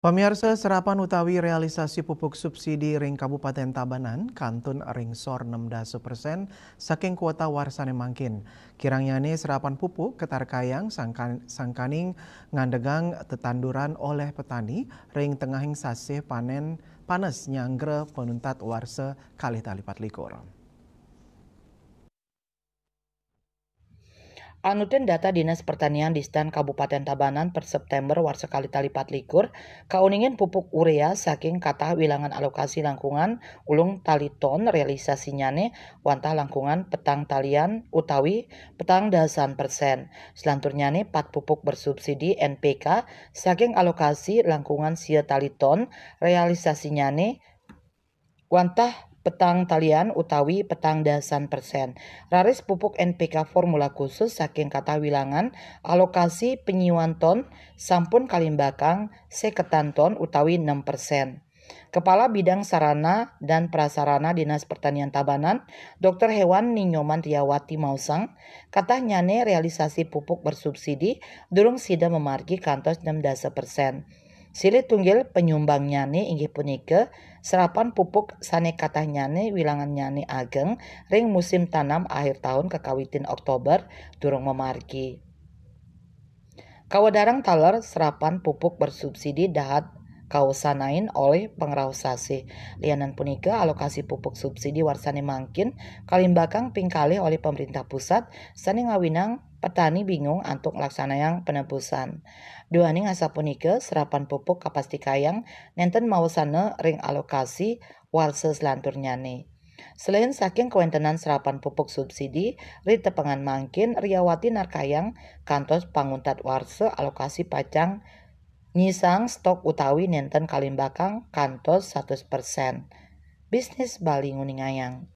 Pamirsa serapan utawi realisasi pupuk subsidi ring Kabupaten Tabanan kantun ring sor 16% saking kuota warsane mangkin. Kirangnya ini serapan pupuk ketarkayang sangkaning ngandegang tetanduran oleh petani ring tengahing sasih panen panes nyanggre penuntat warsa kalih talipat likur. Anuten data Dinas Pertanian di Stan Kabupaten Tabanan per September war sekali talipat likur, kauningin pupuk urea saking kata wilangan alokasi langkungan ulung taliton realisasinyane wantah langkungan petang talian utawi petang dasan persen. Selanturnyane pat pupuk bersubsidi NPK saking alokasi langkungan sia taliton realisasinyane wantah petang talian utawi petang dasan persen. Raris pupuk NPK formula khusus saking kata wilangan alokasi penyiwan ton sampun kalimbakang seketan ton utawi 6%. Kepala Bidang Sarana dan Prasarana Dinas Pertanian Tabanan, Dr. Hewan Ninyoman Riyawati Mausang, katanyane realisasi pupuk bersubsidi durung sida memargi kantos 16%. Silit tunggil penyumbangnyane inggih punika serapan pupuk sane katanyane wilangannyane ageng ring musim tanam akhir tahun kekawitin Oktober durung memargi. Kawadarang taler serapan pupuk bersubsidi dahat kausanain oleh pengrausasi. Lianan punika alokasi pupuk subsidi warsane mangkin kalimbakang pingkalih oleh pemerintah pusat sane ngawinang petani bingung antuk laksanayang penebusan. Duaning asa punika serapan pupuk kapastikayang nenten mawasana ring alokasi warsa selanturnyane. Selain saking kewentenan serapan pupuk subsidi, ri tepengan mangkin Riyawati narkayang kantos panguntat warsa alokasi pacang nyisang stok utawi nenten kalimbakang kantos 100%. Bisnis Bali nguningayang.